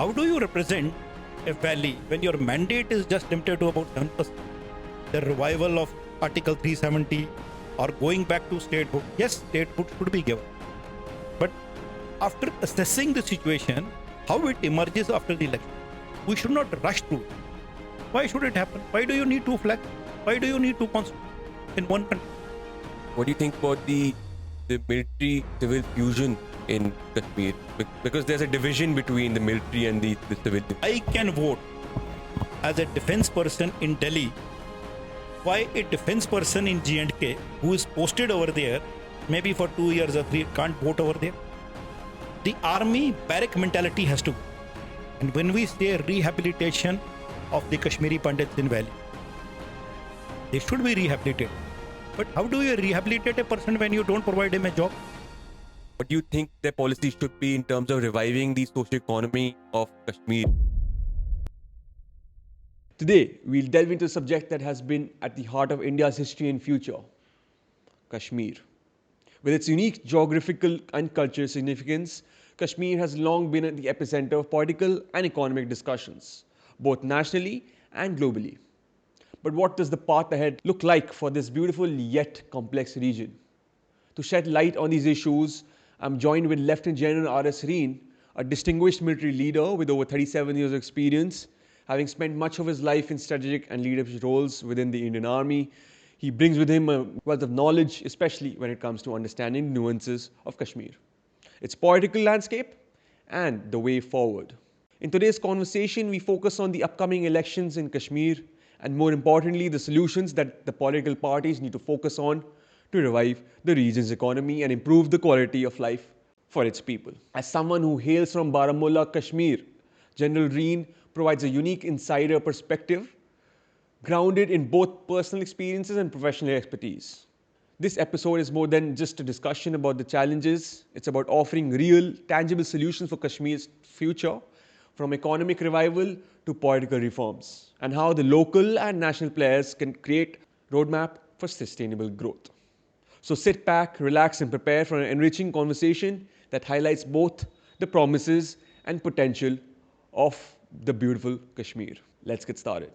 How do you represent a valley when your mandate is just limited to about 7%? The revival of Article 370 or going back to statehood. Yes, statehood should be given. But after assessing the situation, how it emerges after the election, we should not rush through it. Why should it happen? Why do you need two flags? Why do you need two constitutions in one country? What do you think about the military civil fusion in Kashmir? Because there's a division between the military and the civil. I can vote as a defense person in Delhi. Why a defense person in J&K who is posted over there, maybe for 2 years or 3, can't vote over there? The army barrack mentality has to go. And when we say rehabilitation of the Kashmiri Pandits in Valley, they should be rehabilitated. But how do you rehabilitate a person when you don't provide him a job? What do you think their policy should be in terms of reviving the socioeconomy of Kashmir? Today, we'll delve into a subject that has been at the heart of India's history and future, Kashmir. With its unique geographical and cultural significance, Kashmir has long been at the epicenter of political and economic discussions, both nationally and globally. But what does the path ahead look like for this beautiful yet complex region? To shed light on these issues, I'm joined with Lt Gen RS Reen, a distinguished military leader with over 37 years of experience. Having spent much of his life in strategic and leadership roles within the Indian Army, he brings with him a wealth of knowledge, especially when it comes to understanding nuances of Kashmir, its political landscape, and the way forward. In today's conversation, we focus on the upcoming elections in Kashmir and, more importantly, the solutions that the political parties need to focus on to revive the region's economy and improve the quality of life for its people. As someone who hails from Baramulla, Kashmir, General Reen provides a unique insider perspective grounded in both personal experiences and professional expertise. This episode is more than just a discussion about the challenges. It's about offering real, tangible solutions for Kashmir's future, from economic revival to political reforms, and how the local and national players can create a roadmap for sustainable growth. So sit back, relax, and prepare for an enriching conversation that highlights both the promises and potential of the beautiful Kashmir. Let's get started.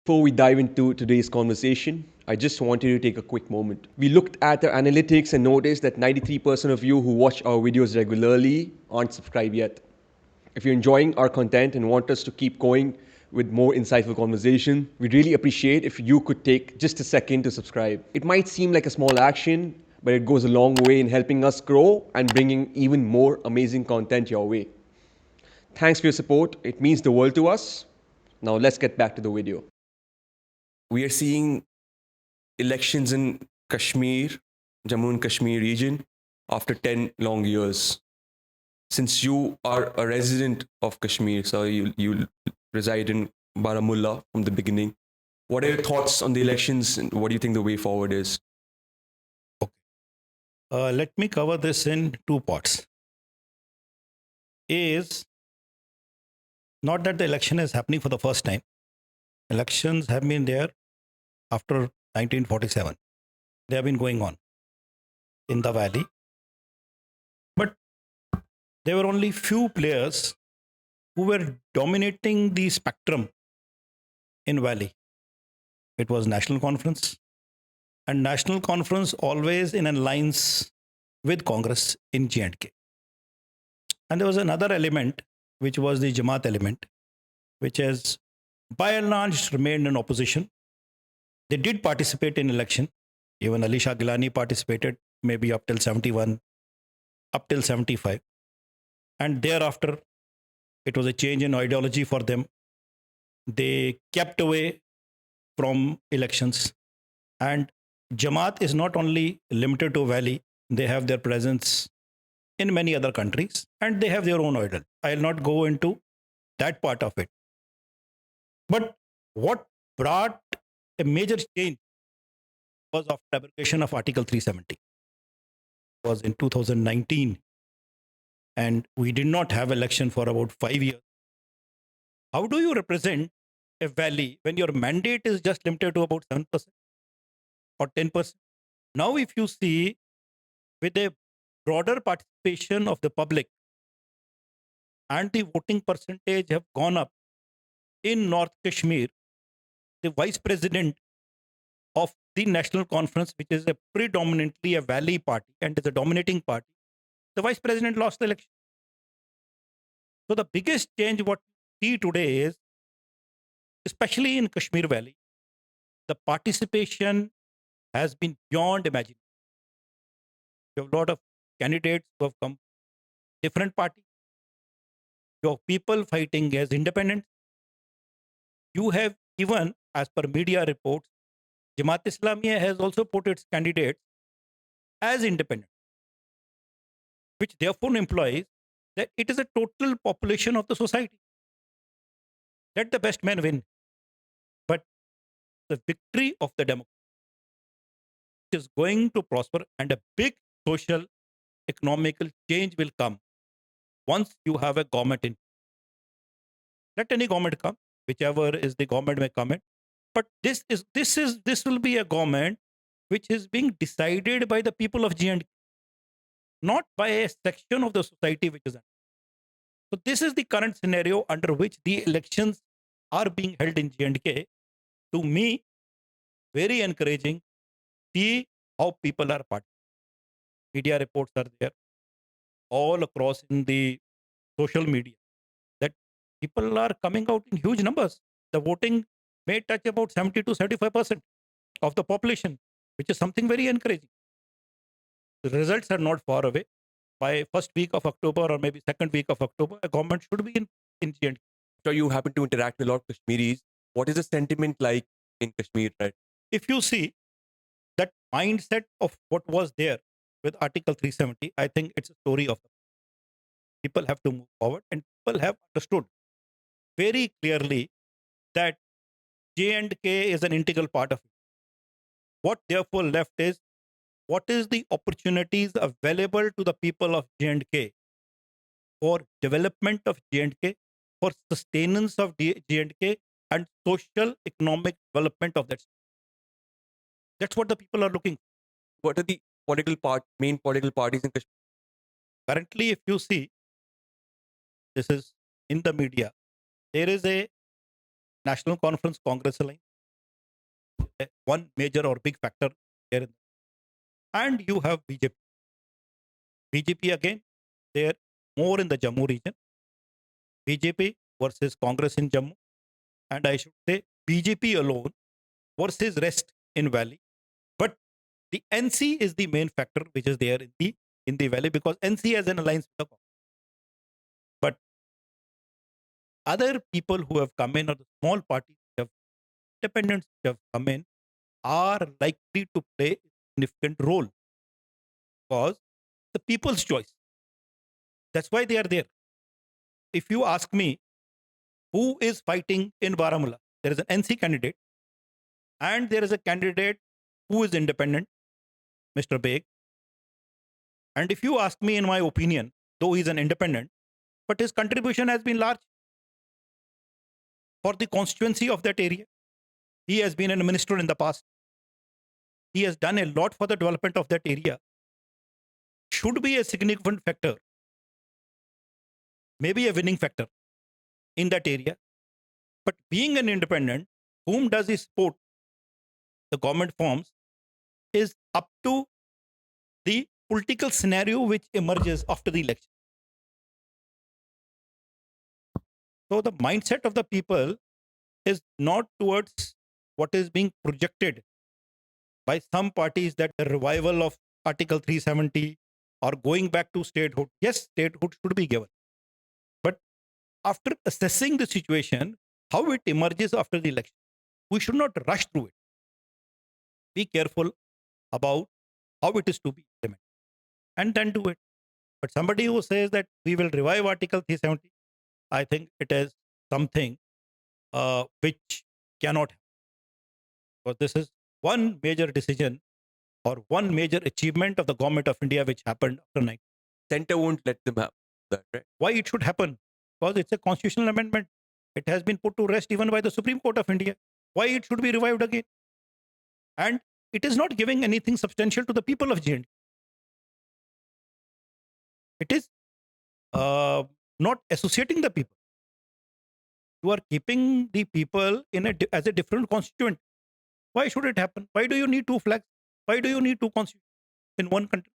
Before we dive into today's conversation, I just wanted to take a quick moment. We looked at the analytics and noticed that 93% of you who watch our videos regularly aren't subscribed yet. If you're enjoying our content and want us to keep going with more insightful conversation, we'd really appreciate if you could take just a second to subscribe. It might seem like a small action, but it goes a long way in helping us grow and bringing even more amazing content your way. Thanks for your support. It means the world to us. Now let's get back to the video. We are seeing elections in Kashmir, Jammu and Kashmir region, after 10 long years. Since you are a resident of Kashmir, so you reside in Baramulla from the beginning, what are your thoughts on the elections and what do you think the way forward is? Let me cover this in two parts. A is not that the election is happening for the first time. Elections have been there after 1947. They have been going on in the valley. But there were only few players who were dominating the spectrum in valley. It was National Conference. And National Conference always in alliance with Congress in J&K. And there was another element, which was the Jamaat element, which has by and large remained in opposition. They did participate in election. Even Ali Shah Gilani participated, maybe up till 71, up till 75. And thereafter, it was a change in ideology for them. They kept away from elections. And Jamaat is not only limited to Valley, they have their presence in many other countries and they have their own idol. I'll not go into that part of it. But what brought a major change was of abrogation of Article 370. It was in 2019 and we did not have election for about 5 years. How do you represent a valley when your mandate is just limited to about 7% or 10%. Now, if you see with a broader participation of the public and the voting percentage have gone up in North Kashmir, the vice president of the national conference, which is a predominantly a valley party and is a dominating party, the vice president lost the election. So the biggest change what we see today is, especially in Kashmir Valley, the participation has been beyond imagination. You have a lot of candidates who have come different parties. You have people fighting as independents. You have even, as per media reports, Jamaat Islamiyah has also put its candidates as independent, which therefore implies that it is a total population of the society. Let the best man win. But the victory of the democracy is going to prosper and a big social economical change will come once you have a government in. Let any government come, whichever is the government may come in. But this will be a government which is being decided by the people of G&K, not by a section of the society which is. So this is the current scenario under which the elections are being held in G&K. To me, very encouraging. See how people are participating. Media reports are there all across in the social media that people are coming out in huge numbers. The voting may touch about 70 to 75% of the population, which is something very encouraging. The results are not far away. By first week of October or maybe second week of October, a government should be in G&K. So you happen to interact with a lot of Kashmiris. What is the sentiment like in Kashmir, right? If you see that mindset of what was there with Article 370, I think it's a story of people have to move forward and people have understood very clearly that J&K is an integral part of it. What therefore left is what is the opportunities available to the people of J&K for development of J&K, for sustenance of J&K and social economic development of that. That's what the people are looking for. What are the main political parties in Kashmir? Currently, if you see, this is in the media, there is a National Conference Congress Alliance, one major or big factor here. And you have BJP. BJP again, they are more in the Jammu region. BJP versus Congress in Jammu. And I should say BJP alone versus rest in Valley. But the NC is the main factor which is there in the Valley because NC has an alliance with the Congress. But other people who have come in or the small parties who have independents who have come in are likely to play a significant role because the people's choice. That's why they are there. If you ask me who is fighting in Baramulla, there is an NC candidate and there is a candidate who is independent, Mr. Beg. And if you ask me, in my opinion, though he's an independent, but his contribution has been large for the constituency of that area. He has been a minister in the past. He has done a lot for the development of that area. Should be a significant factor, maybe a winning factor in that area. But being an independent, whom does he support? The government forms is up to the political scenario which emerges after the election. So the mindset of the people is not towards what is being projected by some parties that the revival of Article 370 or going back to statehood. Yes, statehood should be given. But after assessing the situation, how it emerges after the election, we should not rush through it. Be careful about how it is to be implemented and then do it. But somebody who says that we will revive Article 370, I think it is something which cannot happen. Because this is one major decision or one major achievement of the government of India which happened after 19. Center won't let them have that, right? Why it should happen? Because it's a constitutional amendment. It has been put to rest even by the Supreme Court of India. Why it should be revived again? And it is not giving anything substantial to the people of JNK. It is not associating the people. You are keeping the people as a different constituent. Why should it happen? Why do you need two flags? Why do you need two constitutions in one country?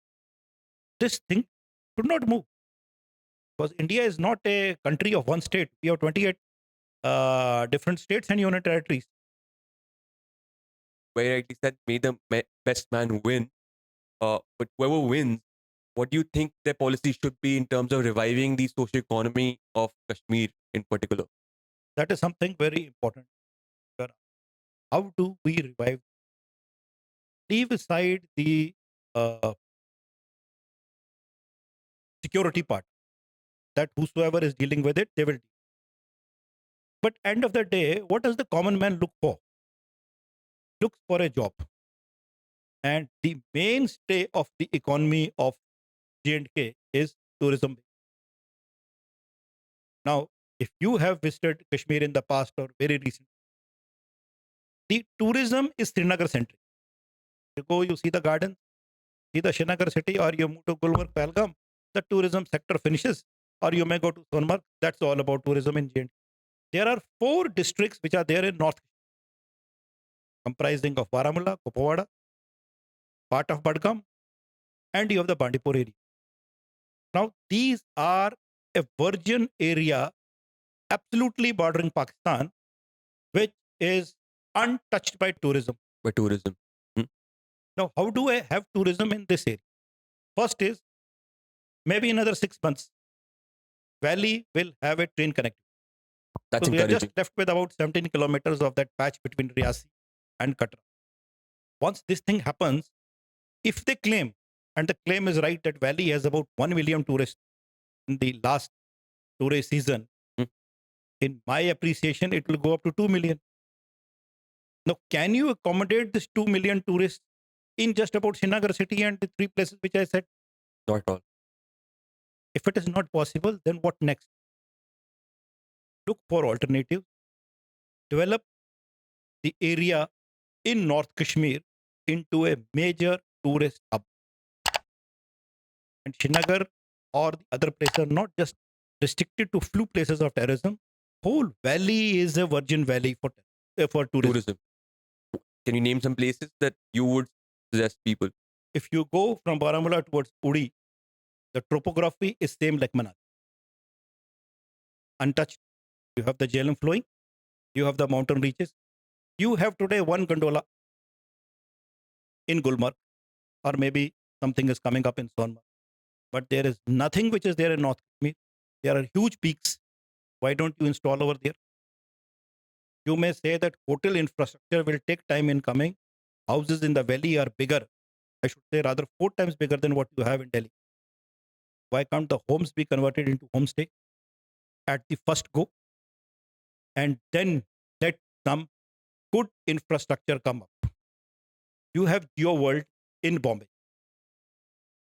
This thing should not move, because India is not a country of one state. We have 28 different states and union territories. Very rightly said, may the best man win. But whoever wins, what do you think their policy should be in terms of reviving the socio-economy of Kashmir in particular? That is something very important. How do we revive? Leave aside the security part, that whosoever is dealing with it, they will deal. But end of the day, what does the common man look for? Looks for a job. And the mainstay of the economy of J&K is tourism. Now, if you have visited Kashmir in the past or very recently, the tourism is Srinagar centric. You go, you see the garden, see the Srinagar city, or you move to Gulmarg, Pahalgam, the tourism sector finishes, or you may go to Sonmarg. That's all about tourism in J&K. There are 4 districts which are there in North, comprising of Baramulla, Kupawada, part of Badgam, and you have the Bandipur area. Now, these are a virgin area absolutely bordering Pakistan, which is untouched by tourism. By tourism. Now, how do I have tourism in this area? First is, maybe another 6 months, Valley will have a train connectivity. That's So we are encouraging. just left with about 17 kilometers of that patch between Riyasi and Katra. Once this thing happens, if they claim, and the claim is right, that Valley has about 1 million tourists in the last tourist season, in my appreciation, it will go up to 2 million. Now, can you accommodate this 2 million tourists in just about Srinagar city and the 3 places which I said? Not at all. If it is not possible, then what next? Look for alternatives. Develop the area in North Kashmir into a major tourist hub. And Srinagar or the other places are not just restricted to few places of tourism. Whole valley is a virgin valley for tourism. Can you name some places that you would suggest people? If you go from Baramulla towards Uri, the topography is same like Manali. Untouched. You have the Jhelum flowing. You have the mountain reaches. You have today one gondola in Gulmarg, or maybe something is coming up in Sonmarg. But there is nothing which is there in North Kashmir. There are huge peaks. Why don't you install over there? You may say that hotel infrastructure will take time in coming. Houses in the valley are bigger. I should say rather 4 times bigger than what you have in Delhi. Why can't the homes be converted into homestay at the first go? And then let some good infrastructure come up. You have Geo World in Bombay.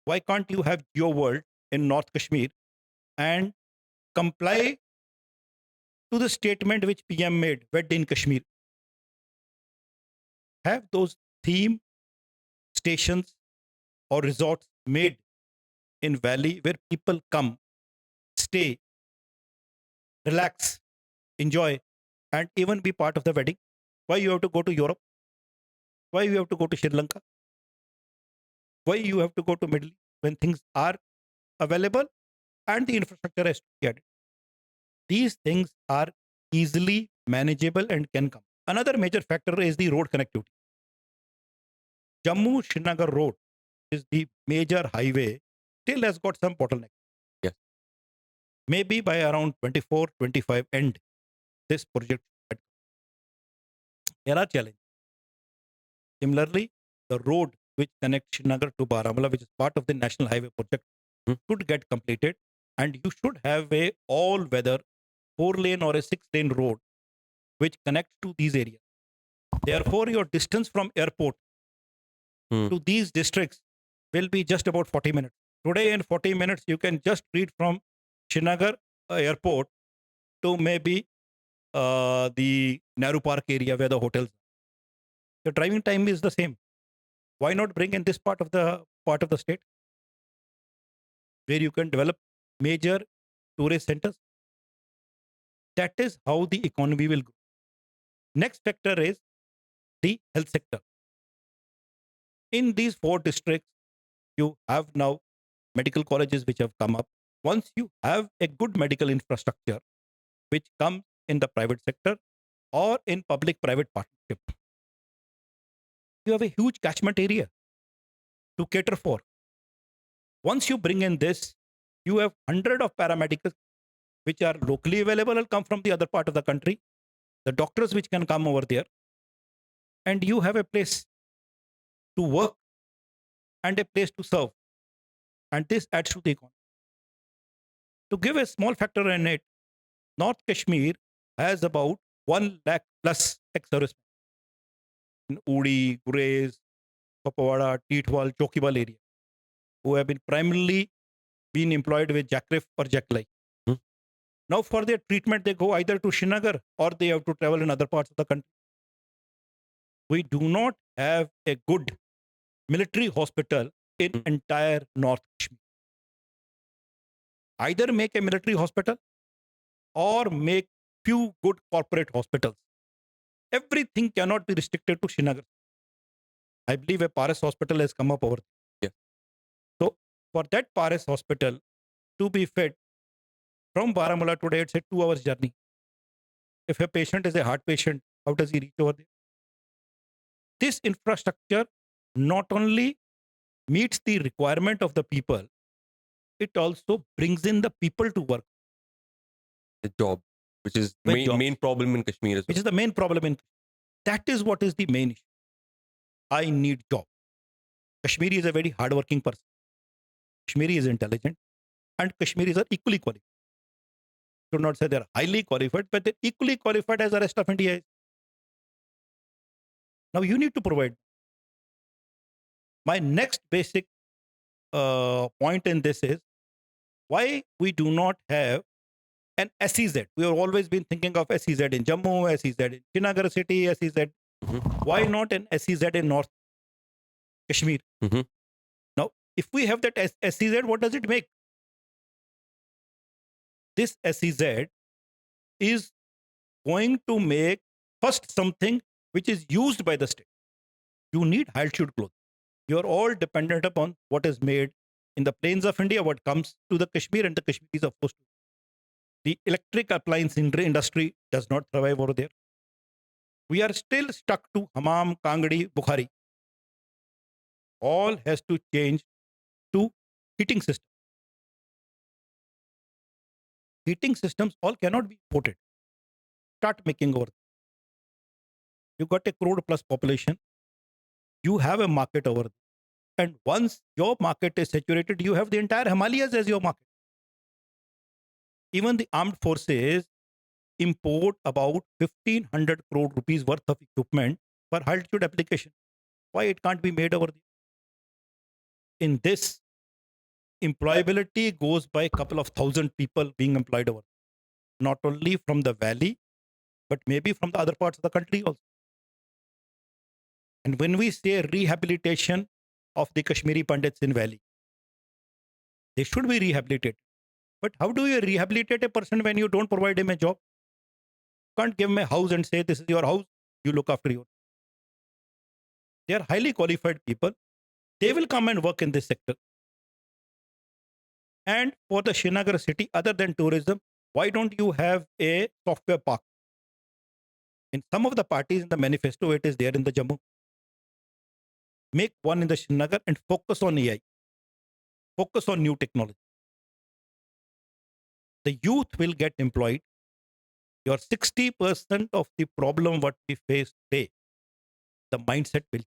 Why can't you have Geo World in North Kashmir and comply to the statement which PM made, Wed in Kashmir? Have those theme stations or resorts made in valley where people come, stay, relax, enjoy, and even be part of the wedding. Why you have to go to Europe? Why you have to go to Sri Lanka? Why you have to go to Middle East when things are available and the infrastructure has to be added? These things are easily manageable and can come. Another major factor is the road connectivity. Jammu Srinagar Road is the major highway, still has got some bottleneck. Yes. Maybe by around 24, 25 end, this project. There are challenges. Similarly, the road which connects Srinagar to Baramulla, which is part of the National Highway project, should get completed, and you should have a all-weather 4-lane or a 6-lane road which connects to these areas. Therefore, your distance from airport to these districts will be just about 40 minutes. Today, in 40 minutes, you can just reach from Srinagar airport to maybe the Nehru Park area where the hotels. The driving time is the same. Why not bring in this part of the state where you can develop major tourist centers? That is how the economy will grow. Next factor is the health sector. In these four districts, you have now medical colleges which have come up. Once you have a good medical infrastructure, which comes in the private sector or in public private partnership, you have a huge catchment area to cater for. Once you bring in this, you have 100 of paramedics which are locally available and come from the other part of the country, the doctors which can come over there, and you have a place to work and a place to serve. And this adds to the economy. To give a small factor in it, North Kashmir has about 1 lakh plus ex-servicemen in Uri, Gurez, Papawada, Teethwal, Chokibal area who have been primarily been employed with Jacrif or Jacklai. Hmm. Now for their treatment, they go either to Srinagar or they have to travel in other parts of the country. We do not have a good military hospital in entire North Kashmir. Either make a military hospital or make few good corporate hospitals. Everything cannot be restricted to Srinagar. I believe a Paris hospital has come up over there. Yeah. So for that Paris hospital to be fed from Baramulla today, it's a 2 hours journey. If a patient is a heart patient, how does he reach over there? This infrastructure not only meets the requirement of the people, it also brings in the people to work. The job, which is With main, jobs. main problem in Kashmir as well. Which is the main problem in that is what is the main issue. I need job. Kashmiri is a very hardworking person. Kashmiri is intelligent, and Kashmiris are equally qualified. Should not say they're highly qualified, but they're equally qualified as the rest of India is. Now you need to provide. My next basic point in this is why we do not have an SEZ. We have always been thinking of SEZ in Jammu, SEZ in Srinagar city, SEZ. Mhm. Why not an SEZ in North Kashmir? Mhm. Now, if we have that SEZ, what does it make? This SEZ is going to make first something which is used by the state. You need high altitude clothes. You are all dependent upon what is made in the plains of India, what comes to the Kashmir, and the Kashmiris are forced to. The electric appliance industry does not survive over there. We are still stuck to Hammam, Kangdi, Bukhari. All has to change to heating system. Heating systems all cannot be imported. Start making over. You got a crore plus population. You have a market over there. And once your market is saturated, you have the entire Himalayas as your market. Even the armed forces import about 1,500 crore rupees worth of equipment for high altitude application. Why it can't be made over there? In this, employability goes by a couple of thousand people being employed over, not only from the valley, but maybe from the other parts of the country also. And when we say rehabilitation of the Kashmiri Pandits in valley, they should be rehabilitated. But how do you rehabilitate a person when you don't provide him a job? You can't give him a house and say, this is your house, you look after your. They are highly qualified people. They will come and work in this sector. And for the Srinagar city, other than tourism, why don't you have a software park? In some of the parties in the manifesto, it is there in the Jammu. Make one in the Srinagar and focus on AI. Focus on new technology. The youth will get employed. Your 60% of the problem what we face today, the mindset will.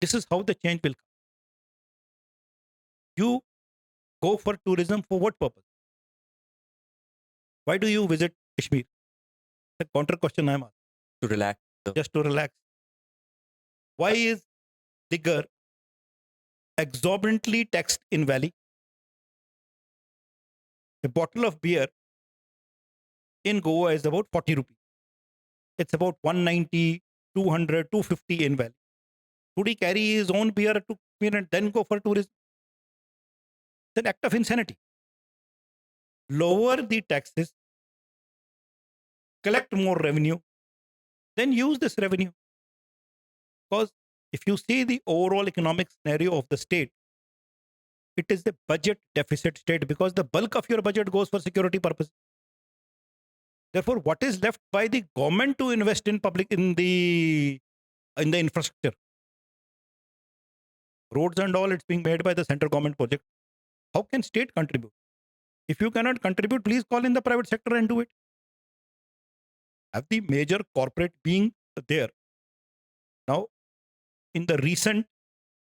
This is how the change will come. You go for tourism for what purpose? Why do you visit Kashmir? The counter question I'm asking. To relax. Just to relax. Why is Digger exorbitantly taxed in Valley? A bottle of beer in Goa is about 40 rupees. It's about 190, 200, 250 in value. Should he carry his own beer to Kashmir and then go for tourism? It's an act of insanity. Lower the taxes, collect more revenue, then use this revenue. Because if you see the overall economic scenario of the state, it is the budget deficit state because the bulk of your budget goes for security purposes. Therefore, what is left by the government to invest in public in the infrastructure? Roads and all, it's being made by the central government project. How can state contribute? If you cannot contribute, please call in the private sector and do it. Have the major corporate being there. Now, in the recent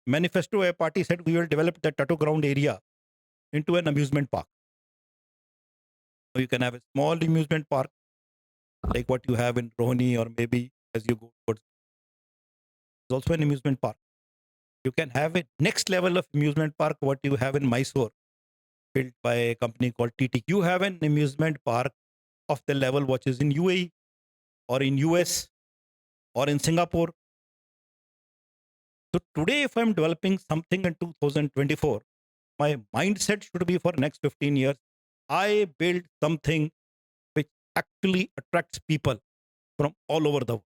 manifesto, a party said we will develop the Tattoo Ground area into an amusement park. So you can have a small amusement park like what you have in Rohini, or maybe as you go towards. It's also an amusement park. You can have a next level of amusement park, what you have in Mysore, built by a company called TT. You have an amusement park of the level which is in UAE or in US or in Singapore. So today, if I'm developing something in 2024, my mindset should be for next 15 years, I build something which actually attracts people from all over the world.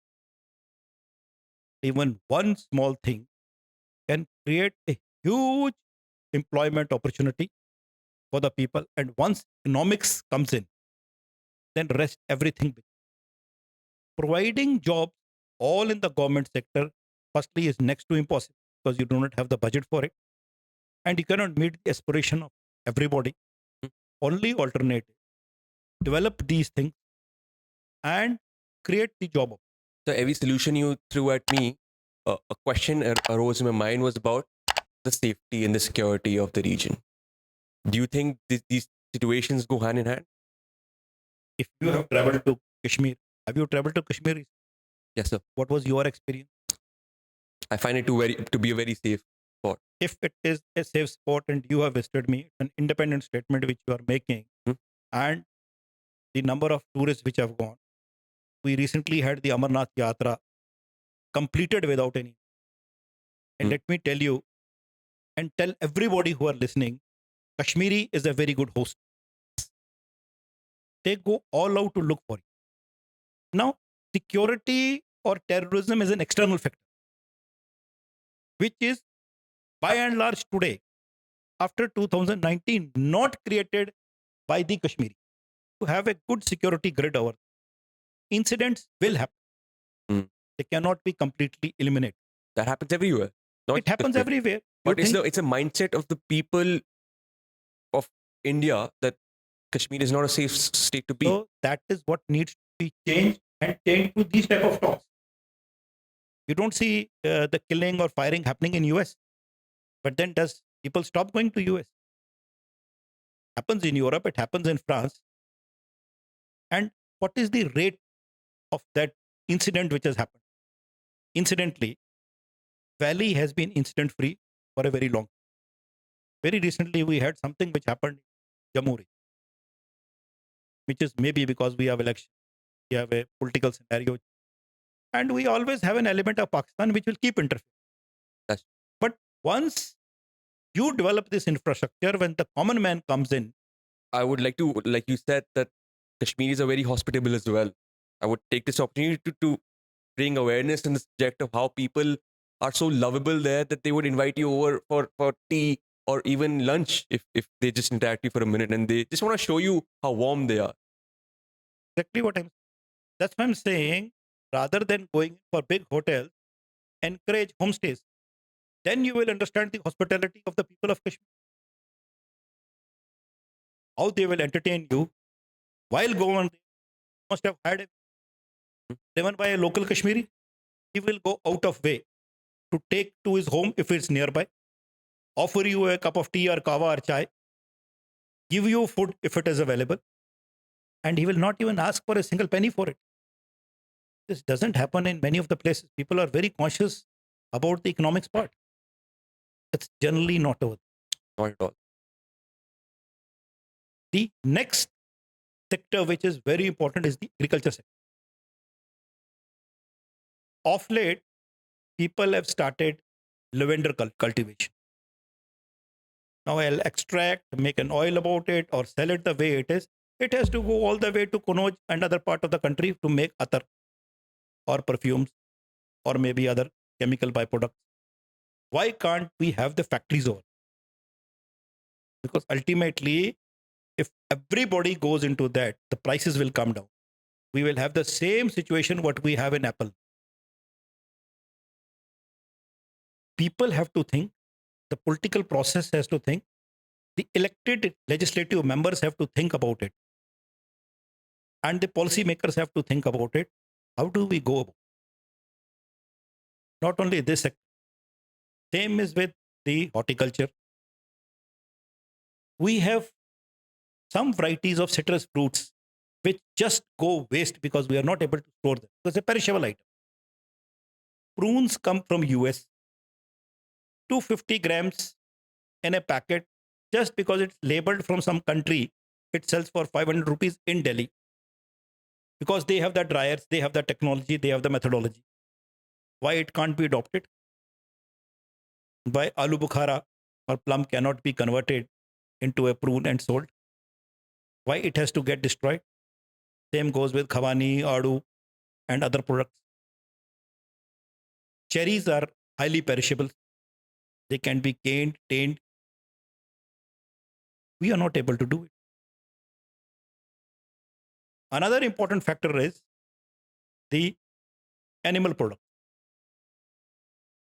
Even one small thing can create a huge employment opportunity for the people. And once economics comes in, then rest everything. Providing jobs all in the government sector, firstly, is next to impossible because you do not have the budget for it. And you cannot meet the aspiration of everybody. Only alternative. Develop these things and create the job. So every solution you threw at me, a question arose in my mind was about the safety and the security of the region. Do you think these situations go hand in hand? If you have traveled to Kashmir, have you traveled to Kashmir? Yes, sir. What was your experience? I find it to be a very safe spot. If it is a safe spot and you have visited me, it's an independent statement which you are making. And the number of tourists which have gone. We recently had the Amarnath Yatra completed without any. And let me tell you and tell everybody who are listening, Kashmiri is a very good host. They go all out to look for you. Now, security or terrorism is an external factor, which is by and large today, after 2019, not created by the Kashmiri. To have a good security grid over, incidents will happen. They cannot be completely eliminated. That happens everywhere. It happens everywhere. But it's a mindset of the people of India that Kashmir is not a safe state to be. So that is what needs to be changed and changed to these type of talks. You don't see the killing or firing happening in US. But then does people stop going to US? Happens in Europe, it happens in France. And what is the rate of that incident which has happened? Incidentally, Valley has been incident free for a very long time. Very recently, we had something which happened in Jammu, which is maybe because we have election, we have a political scenario, and we always have an element of Pakistan which will keep interfering. Yes. But once you develop this infrastructure, when the common man comes in, I would like to, like you said, that Kashmiris are very hospitable as well. I would take this opportunity to bring awareness in the subject of how people are so lovable there that they would invite you over for tea or even lunch if they just interact with you for a minute and they just want to show you how warm they are. Exactly what I'm saying. That's what I'm saying. Rather than going for big hotels, encourage homestays. Then you will understand the hospitality of the people of Kashmir. How they will entertain you while going. Must have had a driven by a local Kashmiri. He will go out of way to take to his home if it's nearby, offer you a cup of tea or kava or chai, give you food if it is available, and he will not even ask for a single penny for it. This doesn't happen in many of the places. People are very conscious about the economics part. It's generally not over. Not at all. The next sector which is very important is the agriculture sector. Of late, people have started lavender cultivation. Now I'll extract, make an oil about it, or sell it the way it is. It has to go all the way to Konoj and other part of the country to make attar or perfumes or maybe other chemical byproducts. Why can't we have the factories over? Because ultimately, if everybody goes into that, the prices will come down. We will have the same situation what we have in Apple. People have to think, the political process has to think, the elected legislative members have to think about it, and the policymakers have to think about it. How do we go about? Not only this sector, same is with the horticulture. We have some varieties of citrus fruits which just go waste because we are not able to store them. It's a perishable item. Prunes come from US, 250 grams in a packet, just because it's labeled from some country, it sells for 500 rupees in Delhi. Because they have the dryers, they have the technology, they have the methodology. Why it can't be adopted? Why aloo bukhara or plum cannot be converted into a prune and sold? Why it has to get destroyed? Same goes with khawani, adu, and other products. Cherries are highly perishable. They can be caned, tamed. We are not able to do it. Another important factor is the animal product.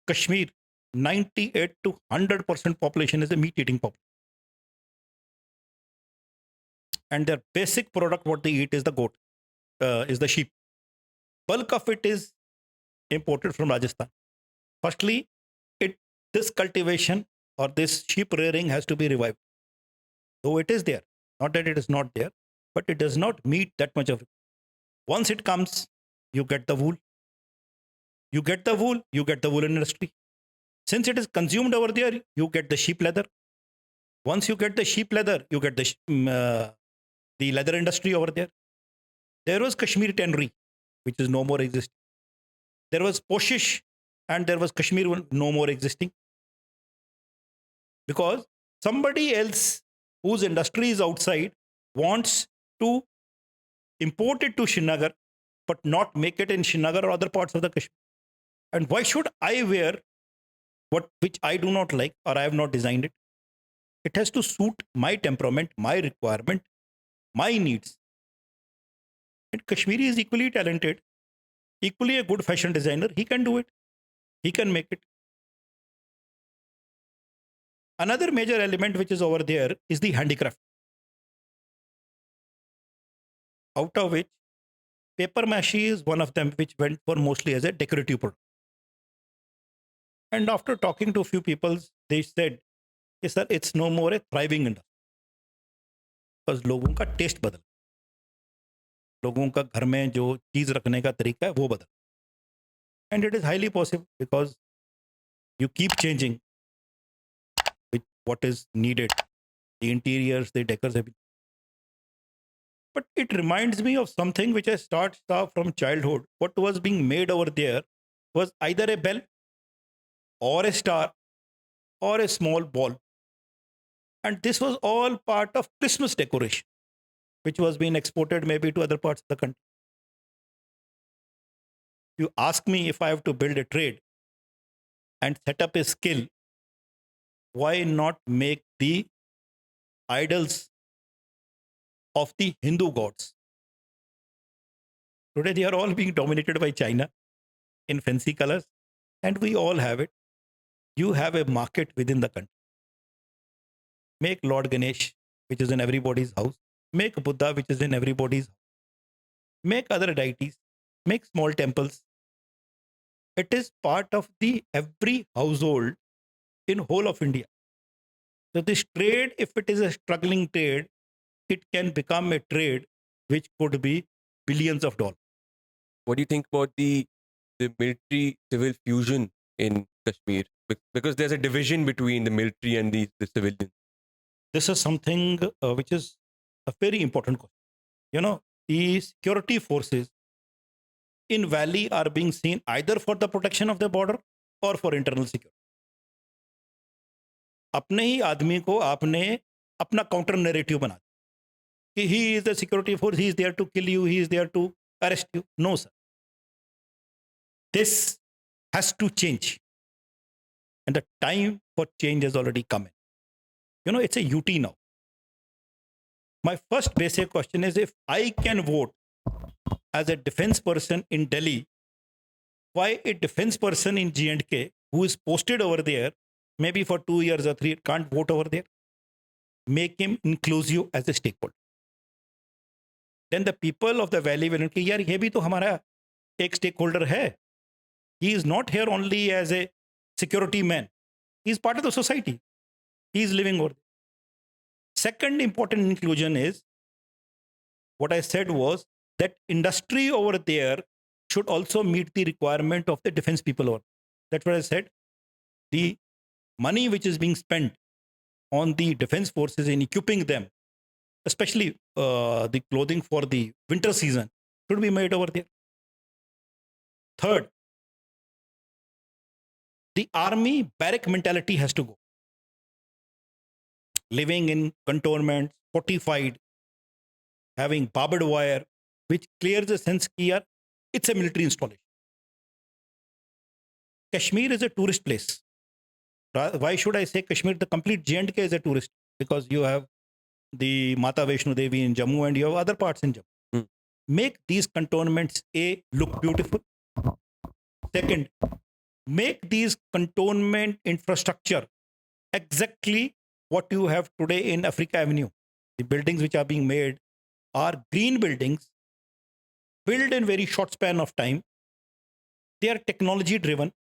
Kashmir, 98 to 100% population is a meat-eating population. And their basic product, what they eat, is the goat, is the sheep. Bulk of it is imported from Rajasthan. Firstly, this cultivation or this sheep rearing has to be revived. Though it is there, not that it is not there, but it does not meet that much of it. Once it comes, you get the wool. You get the wool, you get the woolen industry. Since it is consumed over there, you get the sheep leather. Once you get the sheep leather, you get the leather industry over there. There was Kashmir tannery, which is no more existing. There was Poshish, and there was Kashmir no more existing. Because somebody else whose industry is outside wants to import it to Srinagar, but not make it in Srinagar or other parts of the Kashmir. And why should I wear which I do not like or I have not designed it? It has to suit my temperament, my requirement, my needs. And Kashmiri is equally talented, equally a good fashion designer. He can do it. He can make it. Another major element which is over there is the handicraft, out of which paper mache is one of them, which went for mostly as a decorative product. And after talking to a few people, they said, yes, sir, it's no more a thriving industry. Because लोगों का test बदल, लोगों का घर में जो चीज रखने का तरीका है वो बदल. And it is highly possible because you keep changing with what is needed, the interiors, the decors, everything. But it reminds me of something which I saw from childhood. What was being made over there was either a bell or a star or a small ball. And this was all part of Christmas decoration, which was being exported maybe to other parts of the country. You ask me if I have to build a trade and set up a skill, why not make the idols of the Hindu gods? Today they are all being dominated by China in fancy colors, and we all have it. You have a market within the country. Make Lord Ganesh, which is in everybody's house. Make Buddha, which is in everybody's house. Make other deities. Make small temples. It is part of the every household in whole of India. So this trade, if it is a struggling trade, it can become a trade which could be billions of dollars. What do you think about the military civil fusion in Kashmir? Because there's a division between the military and the civilians. This is something which is a very important question. You know, the security forces in Valley are being seen either for the protection of the border or for internal security. अपने ही आदमी को आपने अपना counter narrative बना दिया कि he is the security force, he is there to kill you, he is there to arrest you. No sir, this has to change and the time for change has already come in. You know, it's a UT now. My first basic question is, if I can vote as a defense person in Delhi, why a defense person in G&K who is posted over there maybe for 2 years or 3 can't vote over there? Make him inclusive as a stakeholder. Then the people of the valley will say, यार ये भी तो हमारा एक stakeholder है. He is not here only as a security man. He is part of the society. He is living over there. Second important inclusion is, what I said was that industry over there should also meet the requirement of the defense people over there. That's what I said. The money which is being spent on the defense forces in equipping them, especially the clothing for the winter season, should be made over there. Third, the army barrack mentality has to go. Living in cantonments, fortified, having barbed wire, which clears the sense that it's a military installation. Kashmir is a tourist place. Why should I say Kashmir? The complete J&K is a tourist, because you have the Mata Vaishno Devi in Jammu and you have other parts in Jammu. Make these cantonments look beautiful. Second, make these cantonment infrastructure exactly what you have today in Africa Avenue. The buildings which are being made are green buildings, built in very short span of time. They are technology driven.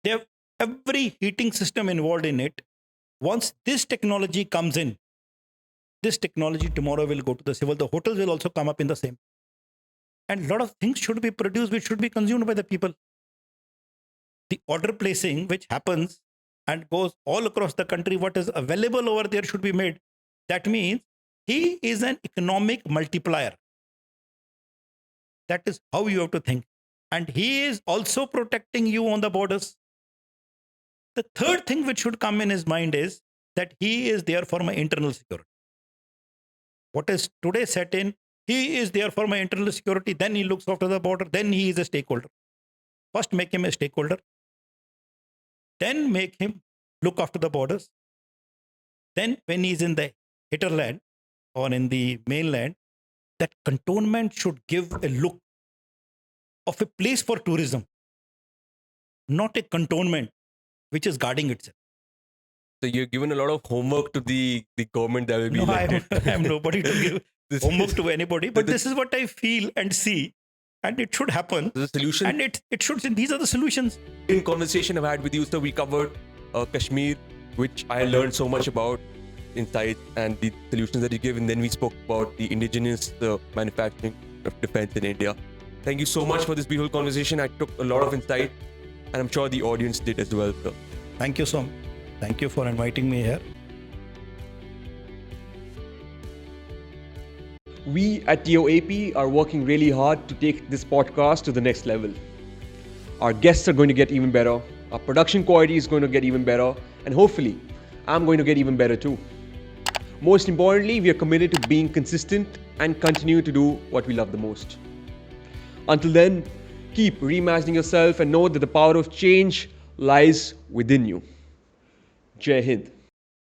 They have every heating system involved in it. Once this technology comes in, this technology tomorrow will go to the civil. The hotels will also come up in the same. And a lot of things should be produced which should be consumed by the people. The order placing which happens and goes all across the country, what is available over there should be made. That means he is an economic multiplier. That is how you have to think. And he is also protecting you on the borders. The third thing which should come in his mind is that he is there for my internal security. What is today set in, he is there for my internal security, then he looks after the border, then he is a stakeholder. First make him a stakeholder. Then make him look after the borders. Then when he's in the hinterland or in the mainland, that cantonment should give a look of a place for tourism, not a cantonment which is guarding itself. So you're given a lot of homework to the government that will be elected. I'm nobody to give homework to anybody, but this is what I feel and see, and it should happen. The solution, and it should. These are the solutions. In conversation I've had with you, so we covered Kashmir, which I learned so much about, insights and the solutions that you give, and then we spoke about the indigenous manufacturing of defense in India. Thank you so much for this beautiful conversation. I took a lot of insight, and I'm sure the audience did as well. So. Thank you so much. Thank you for inviting me here. We at TOAP are working really hard to take this podcast to the next level. Our guests are going to get even better, our production quality is going to get even better, and hopefully, I'm going to get even better too. Most importantly, we are committed to being consistent and continue to do what we love the most. Until then, keep reimagining yourself and know that the power of change lies within you. Jai Hind.